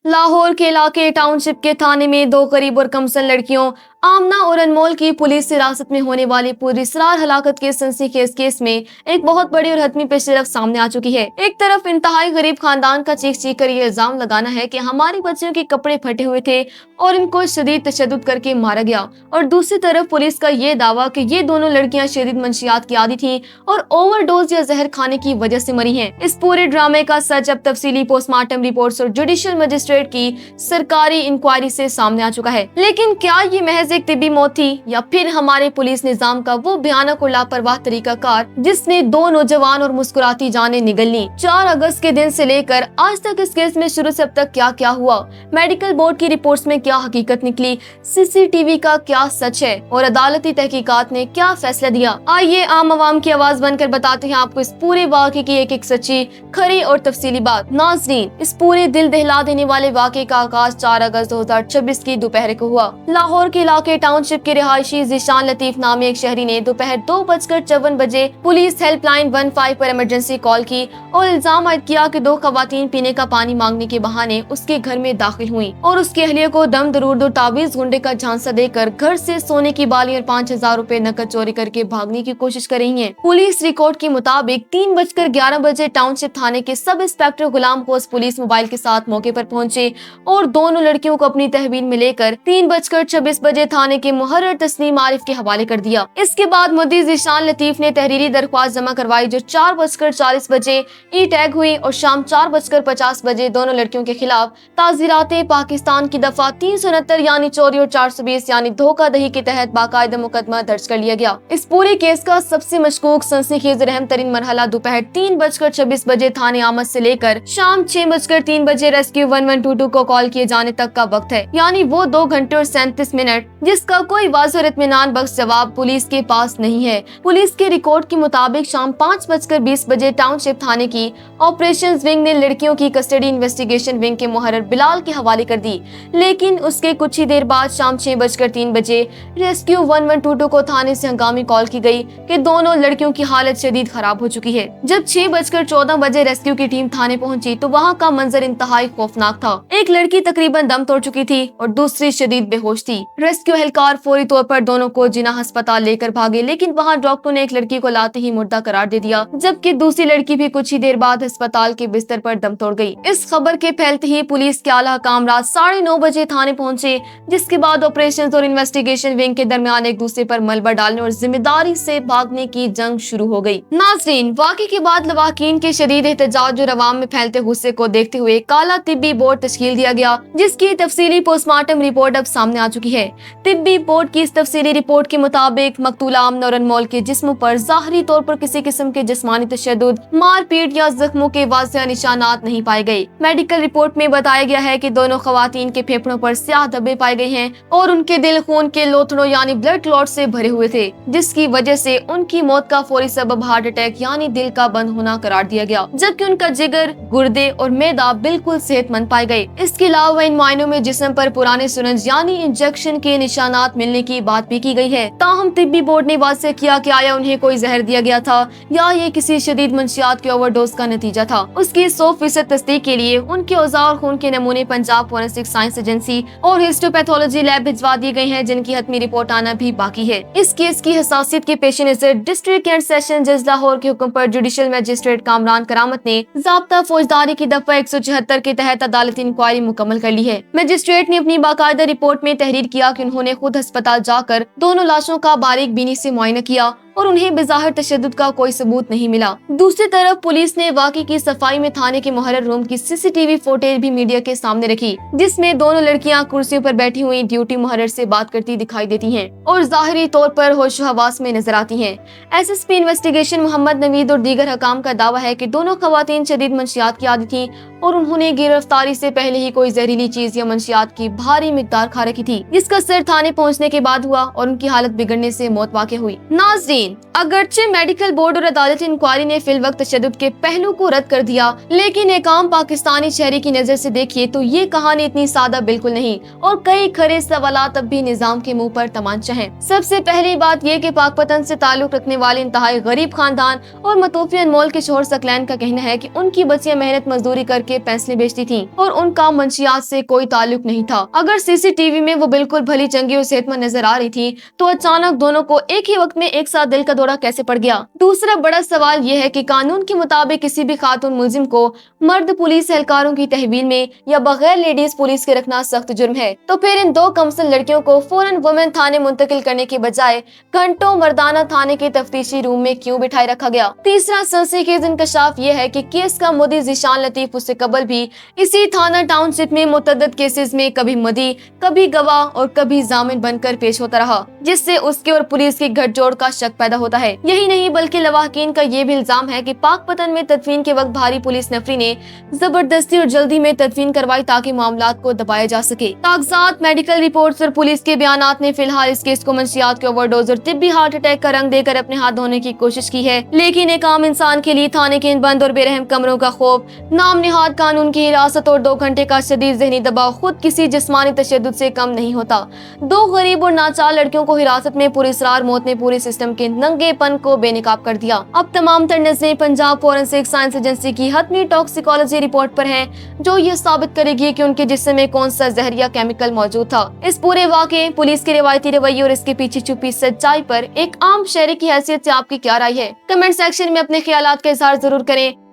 लाहौर के इलाके टाउनशिप के थाने में दो गरीब और कमसन लड़कियों आमना और अनमोल की पुलिस हिरासत में होने वाली पूरी सरार हलाकत के सनसनीखेज केस में एक बहुत बड़ी और हतमी पेशरफ सामने आ चुकी है। एक तरफ इंतहाई गरीब खानदान का चीख चीख कर ये इल्जाम लगाना है कि हमारी बच्चियों के कपड़े फटे हुए थे और इनको शदीद तशद्दुद करके मारा गया, और दूसरी तरफ पुलिस का ये दावा कि ये दोनों लड़कियां शदीद मंशियात की आदी थी और ओवरडोज या जहर खाने की वजह से मरी हैं। इस पूरे ड्रामे का सच अब तफसीली पोस्टमार्टम रिपोर्ट्स और जुडिशियल मजिस्ट्रेट की सरकारी इंक्वायरी से सामने आ चुका है। लेकिन क्या ये महज एक तिब्बी मौत थी या फिर हमारे पुलिस निजाम का वो भयानक और लापरवाह तरीकाकार जिसने दो नौजवान और मुस्कुराती जानें निगल ली। 4 अगस्त के दिन से लेकर आज तक इस केस में शुरू से अब तक क्या क्या हुआ, मेडिकल बोर्ड की रिपोर्ट्स में क्या हकीकत निकली, सीसीटीवी का क्या सच है और अदालती तहकीकात ने क्या फैसला दिया। आइए आम आवाम की आवाज बनकर बताते हैं आपको इस पूरे वाक़े की एक एक सच्ची, खरी और तफसीली बात। नाज़रीन, इस पूरे दिल दहला देने वाले वाक़े का आगाज 4 अगस्त 2026 की दोपहर को हुआ। लाहौर के इलाके टाउनशिप के रिहायशी ज़ीशान लतीफ नामी एक शहरी ने दोपहर 2:54 बजे पुलिस हेल्पलाइन 15 पर इमरजेंसी कॉल की और इल्जाम आयद किया कि 2 खवातीन पीने का पानी मांगने के बहाने उसके घर में दाखिल हुई और उसके अहलिया को दम दरूद और ताबीज गुंडे का झांसा देकर घर से सोने की बाली और 5000 रुपए नकद चोरी करके भागने की कोशिश कर रही है। पुलिस रिकॉर्ड के मुताबिक 3:11 बजे टाउनशिप थाने के सब इंस्पेक्टर गुलाम कोस पुलिस मोबाइल के साथ मौके पर पहुंचे और दोनों लड़कियों को अपनी तहवील में लेकर 3:26 बजे थाने के मुहर्रर तस्नीम आरिफ के हवाले कर दिया। इसके बाद मुद्दी ज़ीशान लतीफ ने तहरीरी दरख्वास्त जमा करवाई जो 4:40 बजे ई टैग हुई और शाम 4:50 बजे दोनों लड़कियों के खिलाफ ताज़ीराते पाकिस्तान की दफा 369 यानी चोरी और 420 यानी धोखाधड़ी के तहत बाकायदा मुकदमा दर्ज कर लिया गया। इस पूरे केस का सबसे मशकूक सनसनीखेज और अहम तरीन मरहला दोपहर 3:26 बजे थाने आमद से लेकर शाम 6:03 बजे रेस्क्यू 1122 को कॉल किए जाने तक का वक्त है, यानी वो 2 घंटे और 37 मिनट, जिसका कोई वाज़ेह और इत्मीनान बख्श जवाब पुलिस के पास नहीं है। पुलिस के रिकॉर्ड के मुताबिक शाम 5:20 बजे टाउनशिप थाने की ऑपरेशंस विंग ने लड़कियों की कस्टडी इन्वेस्टिगेशन विंग के मुहर्रर बिलाल के हवाले कर दी, लेकिन उसके कुछ ही देर बाद शाम 6:03 बजे रेस्क्यू 1122 को थाने से हंगामी कॉल की गई कि दोनों लड़कियों की हालत शदीद खराब हो चुकी है। जब 6:14 बजे रेस्क्यू की टीम थाने पहुंची तो वहां का मंजर इंतहाई खौफनाक था। एक लड़की तकरीबन दम तोड़ चुकी थी और दूसरी शदीद बेहोश थी। रेस्क्यू एहलकार फौरी तौर पर दोनों को जिना अस्पताल लेकर भागे, लेकिन वहां डॉक्टर ने एक लड़की को लाते ही मुर्दा करार दे दिया, जबकि दूसरी लड़की भी कुछ ही देर बाद अस्पताल के बिस्तर पर दम तोड़ गई। इस खबर के फैलते ही पुलिस के आला हकाम रात 9:30 बजे थाने पहुंचे, जिसके बाद ऑपरेशन और इन्वेस्टिगेशन विंग के दरमियान एक दूसरे पर मलबा डालने और जिम्मेदारी से भागने की जंग शुरू हो गई। नाज़रीन, वाक़े के बाद लवाकिन के शदीद एहतजाज और अवाम में फैलते गुस्से को देखते हुए काला तिब्बी बोर्ड तश्कील दिया गया, जिसकी तफसीली पोस्टमार्टम रिपोर्ट अब सामने आ चुकी है। तिब्बी बोर्ड की इस तफसीली रिपोर्ट के मुताबिक मकतूला आमना और अनमोल के जिस्म पर ज़ाहिरी तौर पर किसी किस्म के जिस्मानी तशद्दुद, मारपीट या जख्मों के वाज़ेह निशानात नहीं पाए गए। मेडिकल रिपोर्ट में बताया गया है कि दोनों खवातीन के फेफड़ों पर स्याह धब्बे पाए गए हैं और उनके दिल खून के लोथड़ों यानी ब्लड क्लॉट से भरे हुए थे, जिसकी वजह से उनकी मौत का फौरी सबब हार्ट अटैक यानी दिल का बंद होना करार दिया गया, जबकि उनका जिगर, गुर्दे और मैदा बिल्कुल सेहतमंद पाए गए। इसके अलावा इन मायनों में जिस्म पर पुराने सुरंज यानी इंजेक्शन के निशानात मिलने की बात भी की गई है। ताहम तिब्बी बोर्ड ने वाज़ेह किया कि आया उन्हें कोई जहर दिया गया था या ये किसी शदीद मंशियात के ओवरडोज का नतीजा था। उसकी 100% तस्दीक के लिए उनके औजार और खून के नमूने पंजाब फॉरेंसिक साइंस एजेंसी और हिस्टोपैथोलॉजी लैब भिजवा दिए गए हैं, जिनकी हतमी रिपोर्ट आना भी बाकी है। इस केस की हसासियत के पेश नजर डिस्ट्रिक्ट एंड सेशन जज लाहौर के हुक्म पर जुडिशियल मजिस्ट्रेट कामरान करामत ने ज़ाब्ता फौजदारी की दफा 174 के तहत अदालती इंक्वायरी मुकम्मल कर ली है। मजिस्ट्रेट ने अपनी बाकायदा रिपोर्ट में तहरीर किया कि उन्होंने खुद अस्पताल जाकर दोनों लाशों का बारीक बीनी से मुआयना किया और उन्हें बेज़ाहिर तशद्दुद का कोई सबूत नहीं मिला। दूसरी तरफ पुलिस ने वाक़े की सफाई में थाने के मुहर्रर रूम की सीसीटीवी फुटेज भी मीडिया के सामने रखी, जिसमें दोनों लड़कियां कुर्सियों पर बैठी हुई ड्यूटी मुहर्रर से बात करती दिखाई देती हैं और ज़ाहिरी तौर पर होश हवास में नजर आती हैं। एसएसपी इन्वेस्टिगेशन मोहम्मद नवीद और दीगर हकाम का दावा है कि दोनों खवातीन शदीद मंशियात की आदी थी और उन्होंने गिरफ्तारी से पहले ही कोई जहरीली चीज या मंशियात की भारी मिकदार खा रखी थी, जिसका असर थाने पहुँचने के बाद हुआ और उनकी हालत बिगड़ने से मौत वाक़ई हुई। नाज़रीन, यकीन। अगरचे मेडिकल बोर्ड और अदालती इंक्वायरी ने फिल वक्त तशद्दुद के पहलू को रद्द कर दिया, लेकिन एक आम पाकिस्तानी शहरी की नजर से देखिए तो ये कहानी इतनी सादा बिल्कुल नहीं और कई खरे सवालात अब भी निजाम के मुंह पर तमाचा हैं। सबसे पहली बात ये कि पाकपतन से ताल्लुक रखने वाले इंतहाई गरीब खानदान और मतूफी अनमोल के शोहर सकलैन का कहना है कि उनकी बच्चियां मेहनत मजदूरी करके पेंसिलें बेचती थीं और उनका मंशियात से कोई ताल्लुक नहीं था। अगर सीसीटीवी में वो बिल्कुल भली चंगी और सेहतमंद नजर आ रही थी तो अचानक दोनों को एक ही वक्त में एक साथ दिल का दौरा कैसे पड़ गया। दूसरा बड़ा सवाल यह है कि कानून के मुताबिक किसी भी खातून मुलजिम को मर्द पुलिस एहलकारों की तहवील में या बगैर लेडीज पुलिस के रखना सख्त जुर्म है, तो फिर इन दो कमसल लड़कियों को फौरन वुमेन थाने मुंतकिल करने के बजाय घंटों मर्दाना थाने के तफ्तीशी रूम में क्यों बिठाए रखा गया। तीसरा सनसनीखेज इंकशाफ यह है कि केस का मुद्दी ज़ीशान लतीफ उससे कबल भी इसी थाना टाउनशिप में मुतअद्दिद केसेस में कभी मुद्दी, कभी गवाह और कभी जामिन बनकर पेश होता रहा, जिससे उसके और पुलिस की गठजोड़ का शक पैदा होता है। यही नहीं बल्कि लवाहकीन का ये भी इल्जाम है कि पाकपतन में तदफीन के वक्त भारी पुलिस नफरी ने जबरदस्ती और जल्दी में तदफीन करवाई ताकि मामलात को दबाया जा सके। कागजात, मेडिकल रिपोर्ट्स और पुलिस के बयानात ने फिलहाल इस केस को मंशियात के ओवरडोज और तिब्बी हार्ट अटैक का रंग देकर अपने हाथ धोने की कोशिश की है, लेकिन एक आम इंसान के लिए थाने के इन बंद और बेरहम कमरों का खौफ, नाम निहाद कानून की हिरासत और 2 घंटे का शदीद ज़हनी दबाव खुद किसी जिस्मानी तशद्दुद से कम नहीं होता। 2 गरीब और नाचार लड़कियों को हिरासत में पुरस्रार मौत ने पूरे सिस्टम के नंगेपन को बेनकाब कर दिया। अब तमाम तर नजरें पंजाब फॉरेंसिक साइंस एजेंसी की हतमी टॉक्सिकोलॉजी रिपोर्ट पर हैं, जो ये साबित करेगी कि उनके जिस्म में कौन सा जहरिया केमिकल मौजूद था। इस पूरे वाक़े, पुलिस के रिवायती रवैये और इसके पीछे छुपी सच्चाई पर एक आम शहरी की हैसियत से आपकी क्या राय है? कमेंट सेक्शन में अपने ख्यालात का इजहार जरूर करें।